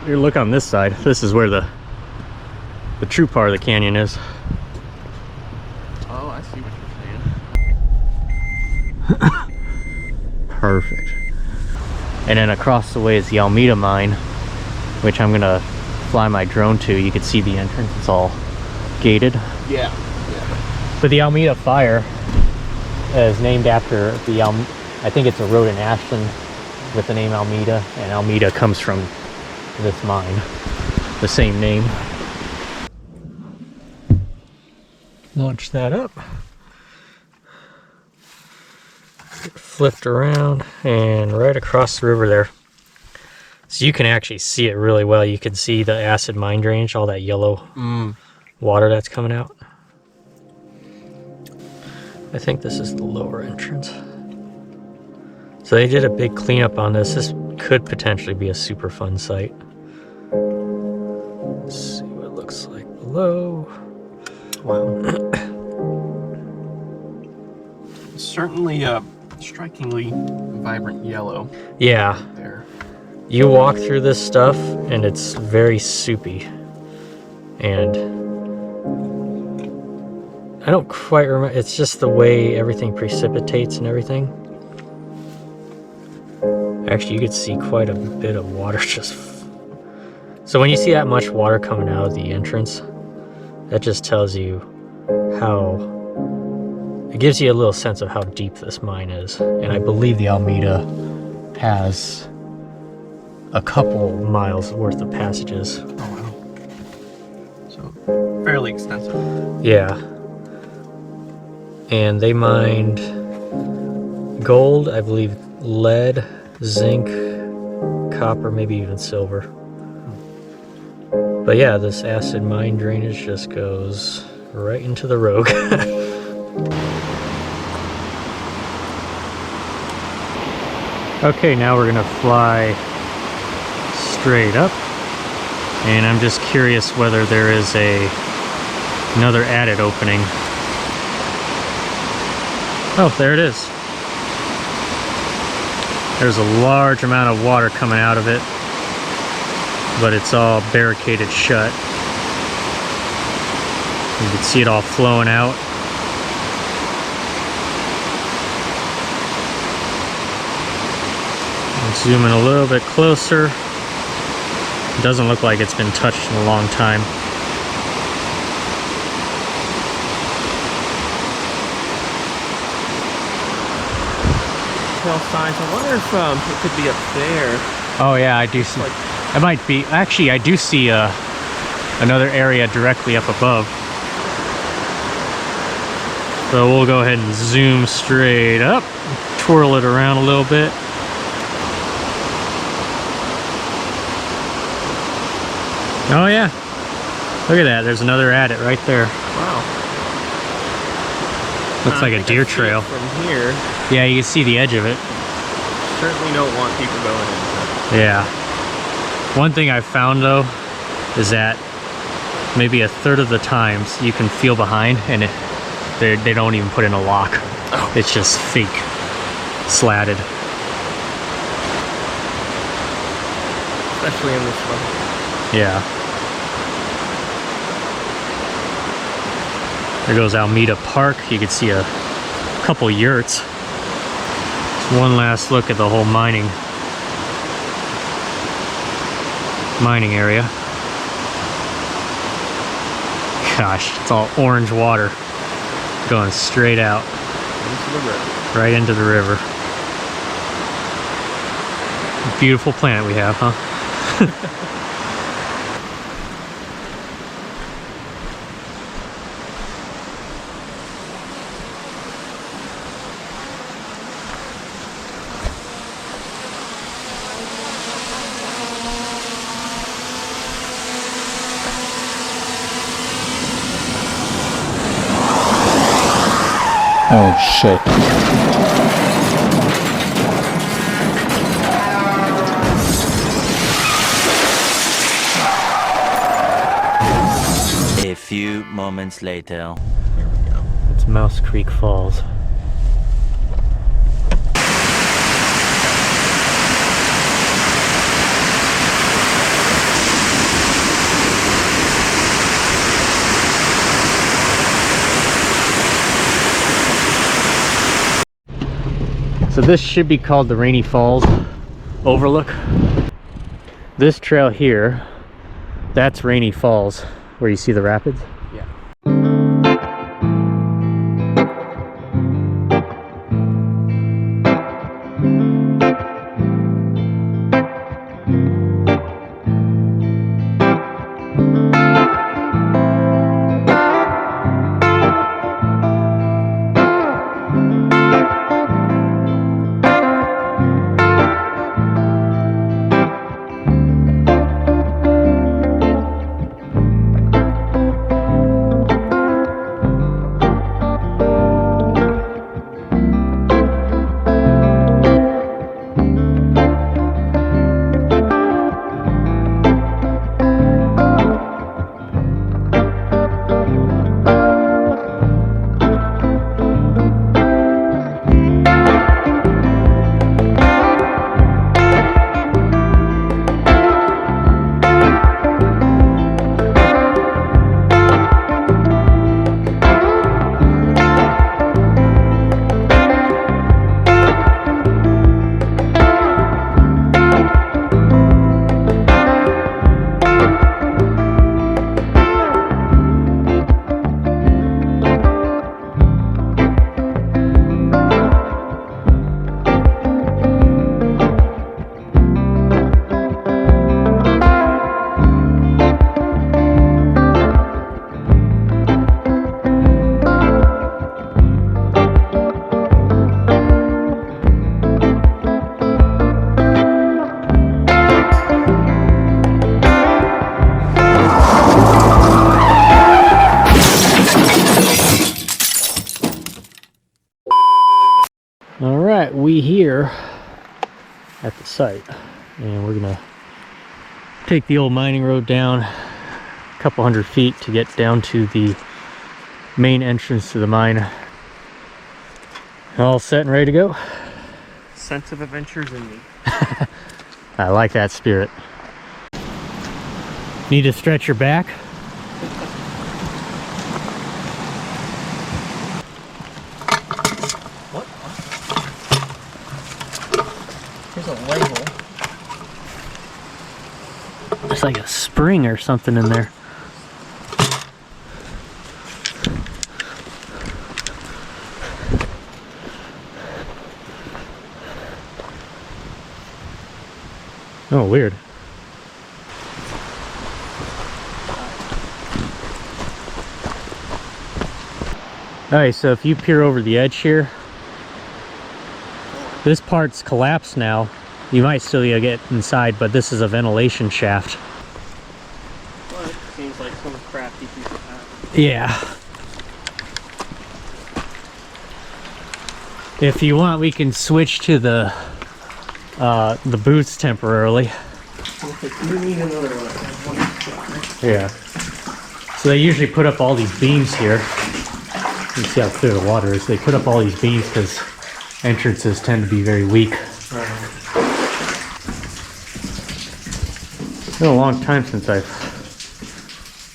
here, look on this side. This is where the true part of the canyon is. Oh, I see what you're saying. Perfect. And then across the way is the Alameda mine, which I'm gonna fly my drone to. You can see the entrance, it's all gated. Yeah. But the Alameda fire is named after the I think it's a road in Ashton with the name Alameda, and Alameda comes from this mine, the same name. Launch that up. Flipped around and right across the river there. So you can actually see it really well. You can see the acid mine drainage, all that yellow water that's coming out. I think this is the lower entrance. So they did a big cleanup on this. This could potentially be a super fun site. Let's see what it looks like below. Wow. Certainly a strikingly vibrant yellow. Yeah. There. You walk through this stuff and it's very soupy. And I don't quite remember. It's just the way everything precipitates and everything. Actually, you could see quite a bit of water just... So when you see that much water coming out of the entrance, that just tells you how... It gives you a little sense of how deep this mine is. And I believe the Alameda has a couple miles worth of passages. Oh, wow. So, fairly extensive. Yeah. And they mined gold, I believe lead, zinc, copper, maybe even silver. But yeah, this acid mine drainage just goes right into the rogue. Okay, now we're gonna fly straight up, and I'm just curious whether there is another adit opening. Oh, there it is. There's a large amount of water coming out of it, but it's all barricaded shut. You can see it all flowing out. Zoom in a little bit closer. It doesn't look like it's been touched in a long time. Signs. I wonder if it could be up there. Oh yeah, I do see. It might be. Actually, I do see another area directly up above. So we'll go ahead and zoom straight up, twirl it around a little bit. Oh yeah, look at that. There's another adit right there. Wow. Looks like a deer trail. From here. Yeah, you can see the edge of it. Certainly don't want people going in. Yeah. One thing I've found though is that maybe a third of the times you can feel behind and they don't even put in a lock. Oh. It's just fake slatted. Especially in this one. Yeah. There goes Alameda Park. You can see a couple yurts. One last look at the whole mining area. Gosh, it's all orange water going straight out into the river. Right into the river. Beautiful planet we have, huh? Oh shit. A few moments later. Here we go. It's Mouse Creek Falls. This should be called the Rainy Falls Overlook. This trail here, that's Rainy Falls, where you see the rapids. Yeah. All right, we here at the site, and we're gonna take the old mining road down a couple hundred feet to get down to the main entrance to the mine. All set and ready to go. Sense of adventures in me. I like that spirit. Need to stretch your back? What? There's a label. There's like a spring or something in there. Oh, weird. Alright, so if you peer over the edge here, this part's collapsed now. You might still be able to get inside, but this is a ventilation shaft. Well, it seems like some crafty piece of that. Yeah. If you want, we can switch to the boots temporarily. You need another one. Yeah. So they usually put up all these beams here. You can see how clear the water is. They put up all these beams because entrances tend to be very weak. It's been a long time since I've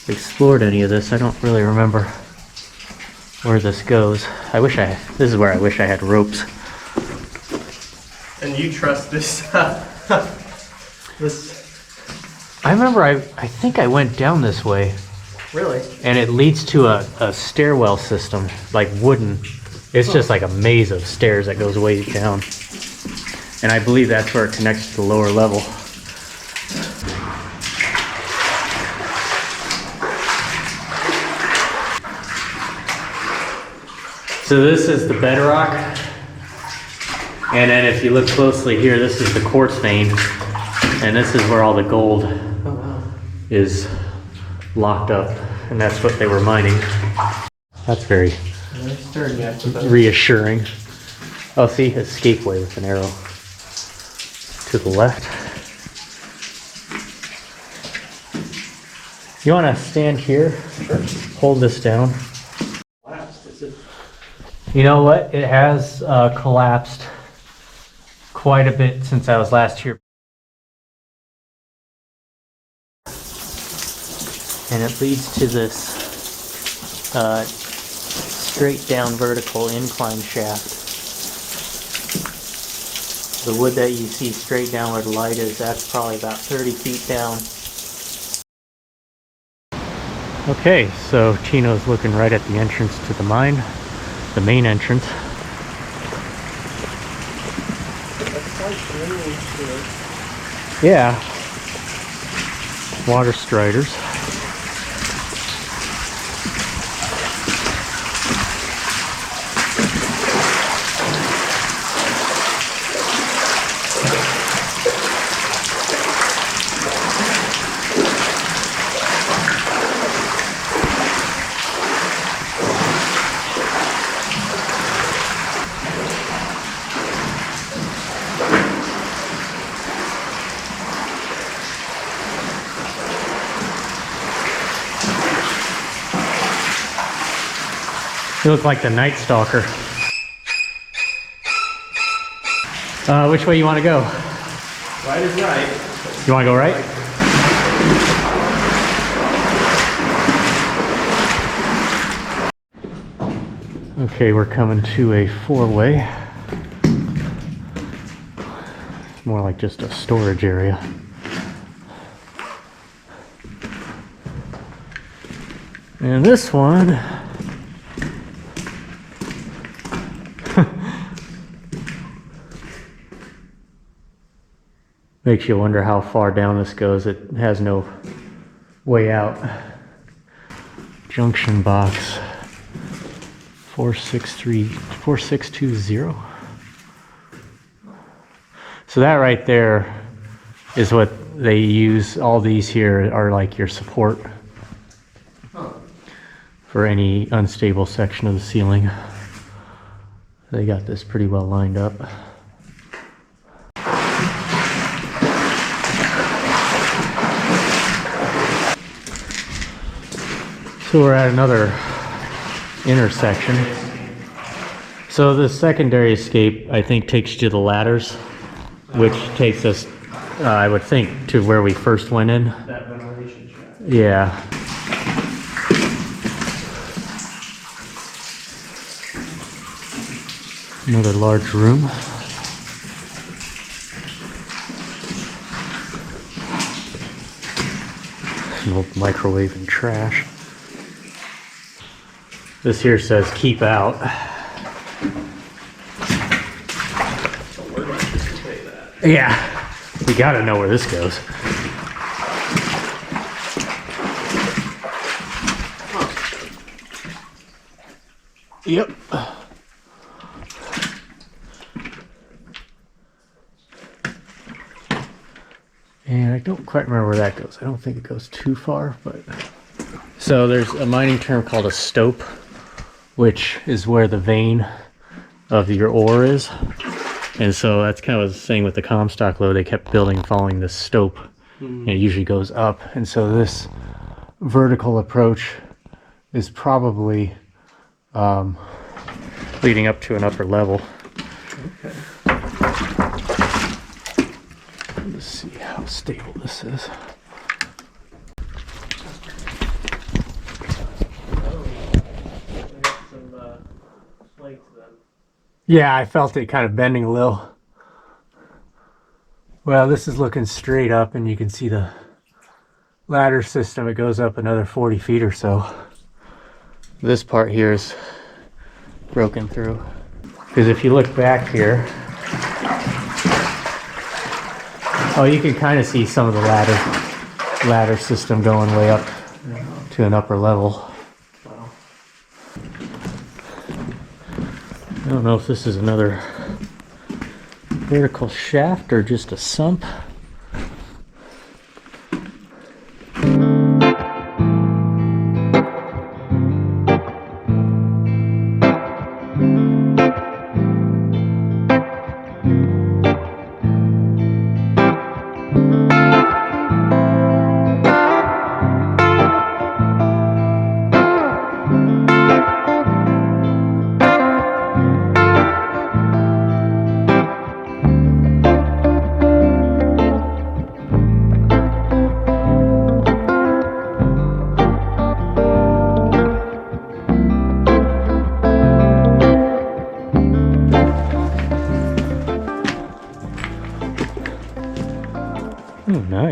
explored any of this. I don't really remember where this goes. This is where I wish I had ropes. And you trust this? This I remember I think I went down this way. really? And it leads to a stairwell system, like wooden. It's just like a maze of stairs that goes way down. And I believe that's where it connects to the lower level. So this is the bedrock. And then if you look closely here, this is the quartz vein. And this is where all the gold is locked up. And that's what they were mining. That's very reassuring. Oh, see, escapeway with an arrow to the left. You want to stand here? Sure. Hold this down. You know what? It has collapsed quite a bit since I was last here. And it leads to this straight down vertical incline shaft. The wood that you see straight down where the light is, that's probably about 30 feet down. Okay, so Chino's looking right at the entrance to the mine, the main entrance. That's quite drainage to it. Yeah, water striders. You look like the Night Stalker. Which way you want to go? Right is right. You want to go right? Okay, we're coming to a four-way. It's more like just a storage area. And this one makes you wonder how far down this goes. It has no way out. Junction box 4620. So that right there is what they use. All these here are like your support for any unstable section of the ceiling. They got this pretty well lined up. So we're at another intersection. So the secondary escape, I think, takes you to the ladders, which takes us, I would think, to where we first went in. That ventilation shaft. Yeah. Another large room. An old microwave and trash. This here says keep out. So we're going to anticipate that. Yeah, we gotta know where this goes. Yep. And I don't quite remember where that goes. I don't think it goes too far, but... So there's a mining term called a stope, which is where the vein of your ore is. And so that's kind of what I was saying with the Comstock load. They kept building following this stope, and it usually goes up. And so this vertical approach is probably leading up to an upper level. Okay. Let's see how stable this is. Yeah, I felt it kind of bending a little. Well, this is looking straight up, and you can see the ladder system. It goes up another 40 feet or so. This part here is broken through. Because if you look back here, oh, you can kind of see some of the ladder system going way up to an upper level. I don't know if this is another vertical shaft or just a sump.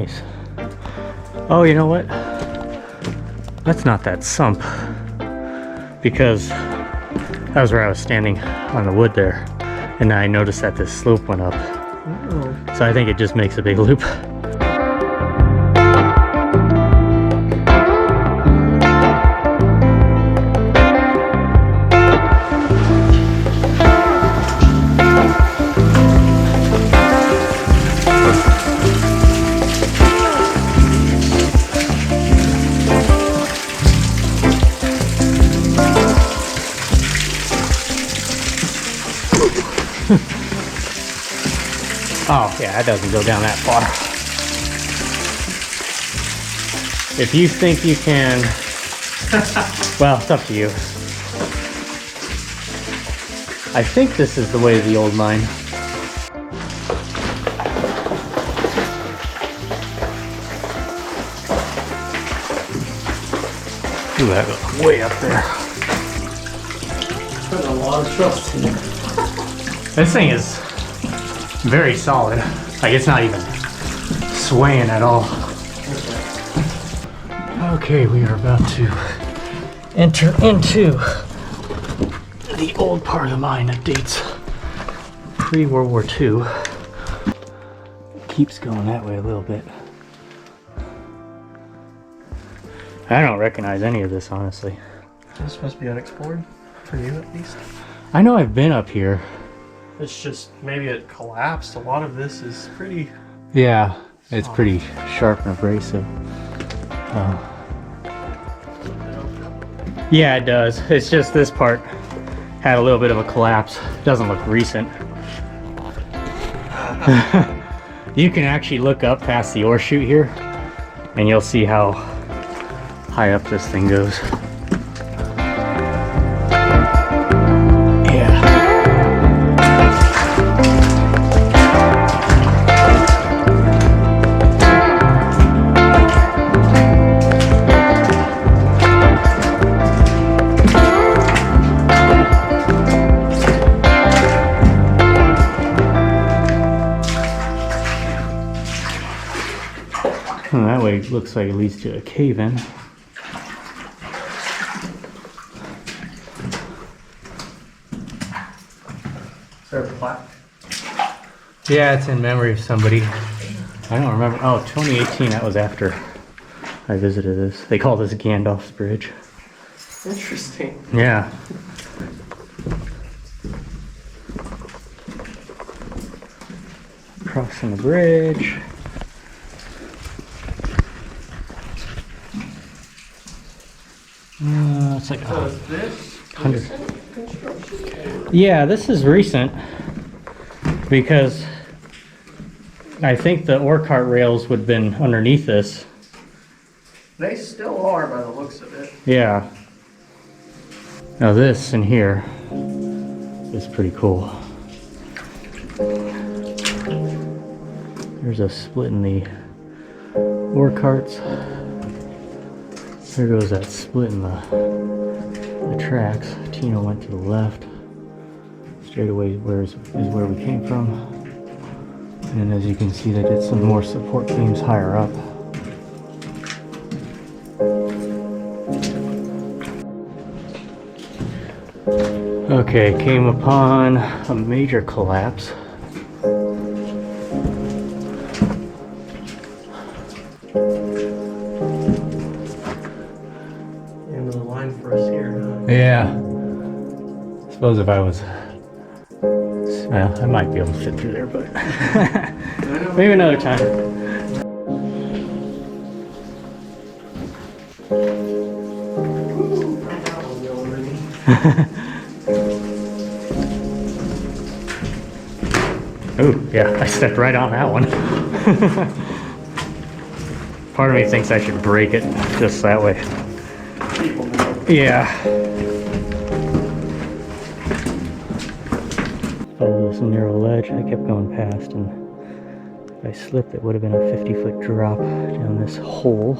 nice. Oh, you know what? That's not that sump. Because that was where I was standing on the wood there. And I noticed that this slope went up. Oh. So I think it just makes a big loop. Oh, yeah, it doesn't go down that far. If you think you can, well, it's up to you. I think this is the way to the old mine. Ooh, that goes way up there. Put a lot of trust in it. This thing is very solid. Like, it's not even swaying at all. Okay, we are about to enter into the old part of the mine that dates pre-World War II. Keeps going that way a little bit. I don't recognize any of this, honestly. This must be unexplored, for you at least. I know I've been up here. It's just, maybe it collapsed. A lot of this is pretty... Yeah, it's pretty sharp and abrasive. Yeah, it does. It's just this part had a little bit of a collapse. Doesn't look recent. You can actually look up past the ore chute here, and you'll see how high up this thing goes. And that way it looks like it leads to a cave-in. Is there a plaque? Yeah, it's in memory of somebody. I don't remember. Oh, 2018, that was after I visited this. They call this Gandalf's Bridge. Interesting. Yeah. Crossing the bridge. It's like So is this 100. recent construction? Yeah, this is recent because I think the ore cart rails would have been underneath this. They still are by the looks of it. Yeah. Now this in here is pretty cool. There's a split in the ore carts. There goes that split in the tracks. Tino went to the left. Straight away is where we came from. And then as you can see, they did some more support beams higher up. Okay, came upon a major collapse. End of the line for us here, huh? Yeah. I suppose if I was, well, I might be able to fit through there, but maybe another time. Oh, yeah, I stepped right on that one. Part of me thinks I should break it just that way. Yeah. Follow this narrow ledge I kept going past, and if I slipped, it would have been a 50-foot drop down this hole.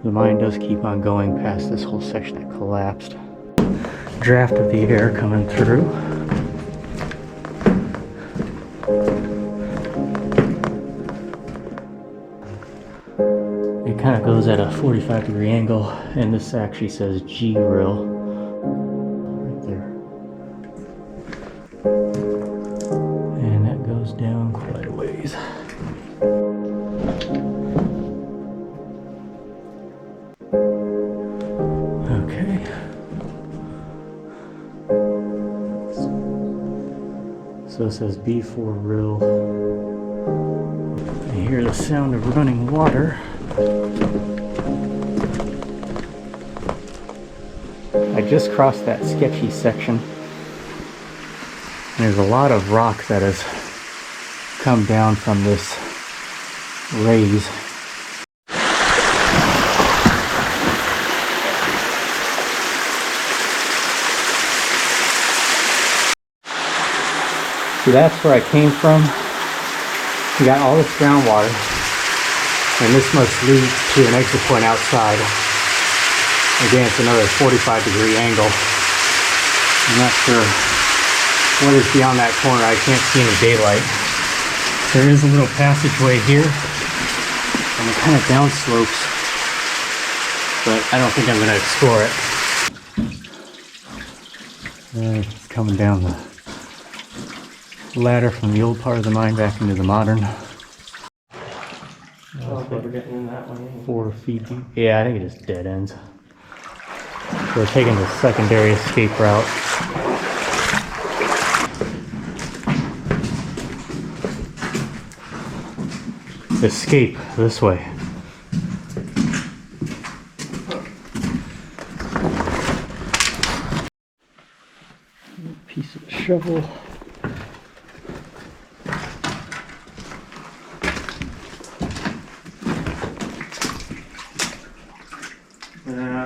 The mine does keep on going past this whole section that collapsed. Draft of the air coming through. at a 45-degree angle, and this actually says G reel right there. And that goes down quite a ways. Okay. So it says B4 reel. I hear the sound of running water. I just crossed that sketchy section. There's a lot of rock that has come down from this raise. So that's where I came from. We got all this groundwater, and this must lead to an exit point outside. Again, it's another 45-degree angle. I'm not sure what is beyond that corner. I can't see any daylight. There is a little passageway here, and it kind of down slopes, but I don't think I'm going to explore it. It's coming down the ladder from the old part of the mine back into the modern. Oh, we're getting in that way. 4 feet deep. Yeah, I think it just dead ends. We're taking the secondary escape route. Escape this way. Piece of shovel.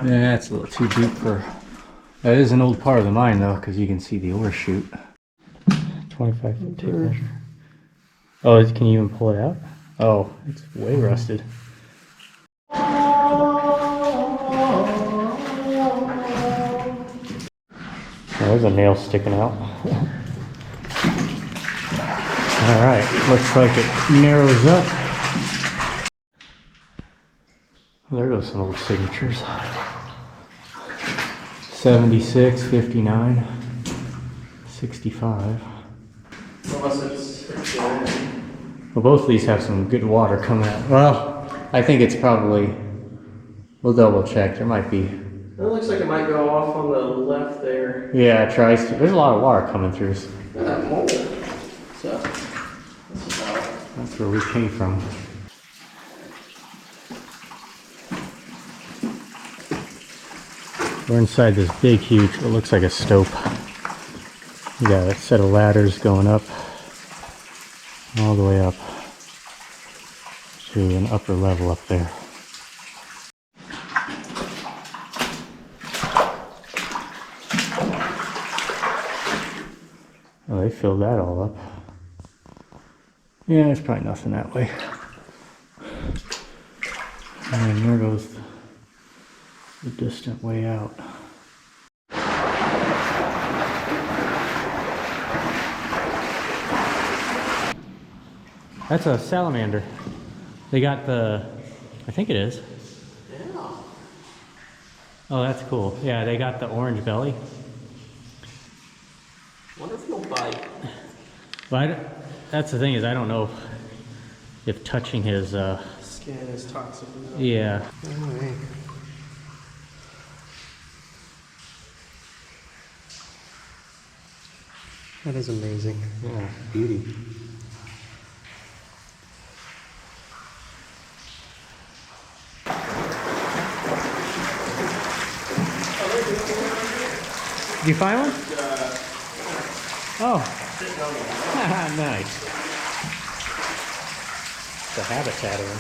Yeah, that's a little too deep for... That is an old part of the mine though, because you can see the ore chute. 25-foot tape measure. Oh, can you even pull it out? Oh, it's way rusted. Oh, there's a nail sticking out. Alright, looks like it narrows up. Well, there goes some old signatures. 76, 59, 65. Unless it's Well, both of these have some good water coming out. Well, I think it's probably... We'll double check. There might be... It looks like it might go off on the left there. Yeah, it tries to. There's a lot of water coming through. That mold. So, That's where we came from. We're inside this big, huge, it looks like a stope. You got a set of ladders going up, all the way up to an upper level up there. Oh, they filled that all up. Yeah, there's probably nothing that way. And there goes the distant way out. That's a salamander. They got the, I think it is. yeah. Oh, that's cool. Yeah, they got the orange belly. Wonder if he'll bite. But that's the thing is I don't know if touching his, Skin is toxic. yeah. Anyway. That is amazing. Yeah, beauty. Did you find one? Oh. Nice. The habitat of them.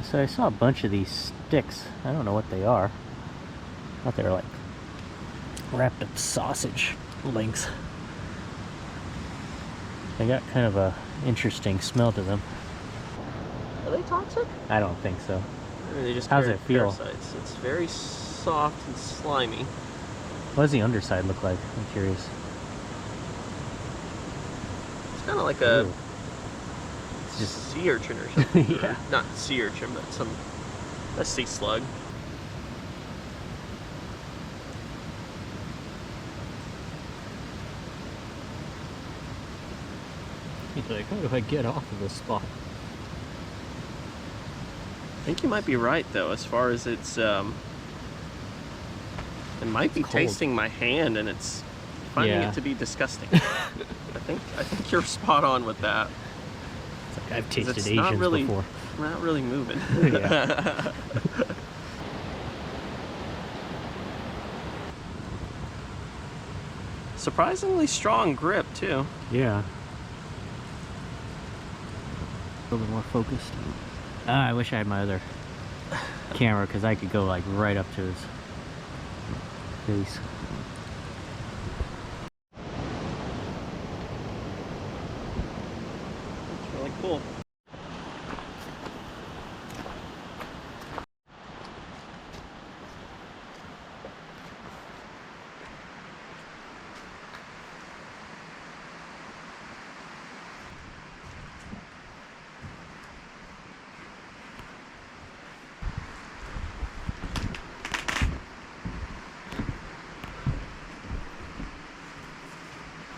So I saw a bunch of these sticks. I don't know what they are. I thought they were like wrapped up sausage links. They got kind of a interesting smell to them. Are they toxic? I don't think so. Or they just How's it feel? Parasites. It's very soft and slimy. What does the underside look like? I'm curious. It's kind of like a Ooh. It's just sea urchin or something. yeah. Not sea urchin, but a sea slug. He's like, how do I get off of this spot? I think you might be right though, as far as it's it might be cold. tasting my hand and it's finding Yeah. it to be disgusting. I think you're spot on with that. It's like I've tasted It's Asians not really, before. not really moving. Yeah. Surprisingly strong grip too. Yeah. A little bit more focused. I wish I had my other camera because I could go like right up to his face. It's really cool.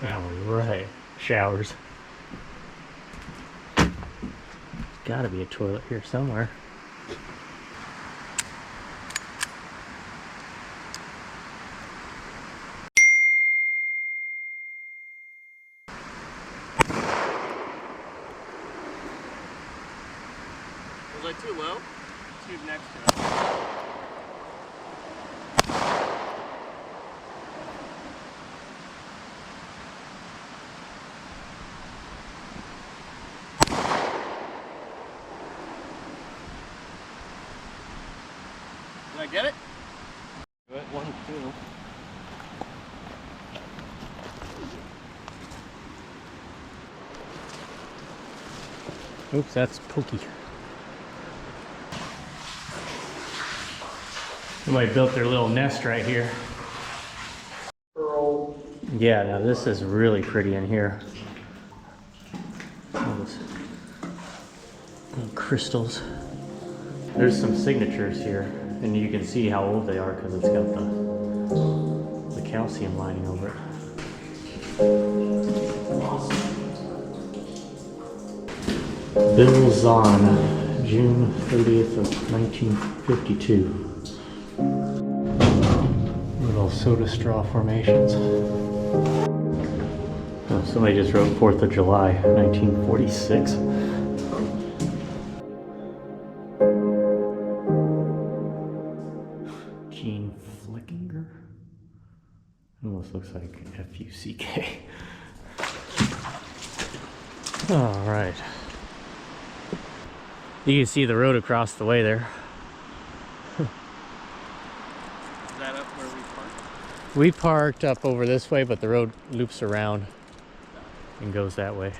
Alright, showers. Gotta be a toilet here somewhere. Was I too low? Tube next to it. Did I get it? Good, 1, 2. Oops, that's pokey. Somebody built their little nest right here. Yeah, now this is really pretty in here. All those little crystals. There's some signatures here, and you can see how old they are because it's got the calcium lining over it. Bill Zahn, June 30th of 1952. Little soda straw formations. Oh, somebody just wrote 4th of July, 1946. Gene Flickinger? Almost looks like F-U-C-K. All right. You can see the road across the way there. Is that up where we parked? We parked up over this way, but the road loops around and goes that way.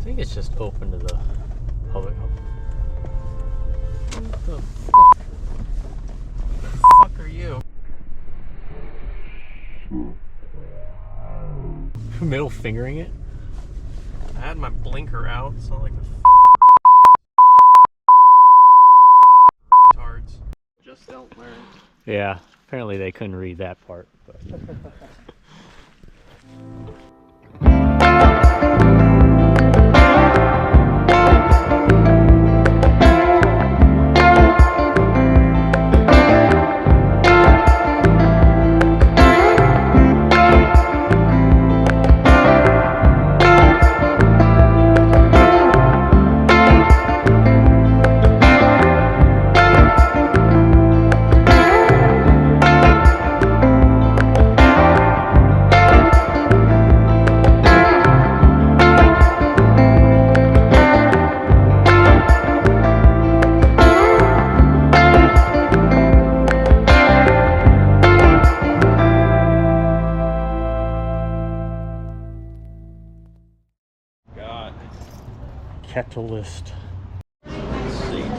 think it's just open to the public. What the fuck? The fuck are you? Middle fingering it? I had my blinker out. It's not like the tards just don't learn. Yeah, apparently they couldn't read that part. But. God. Catalyst. Let's see here.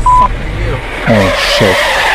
Fuck are you? Oh shit.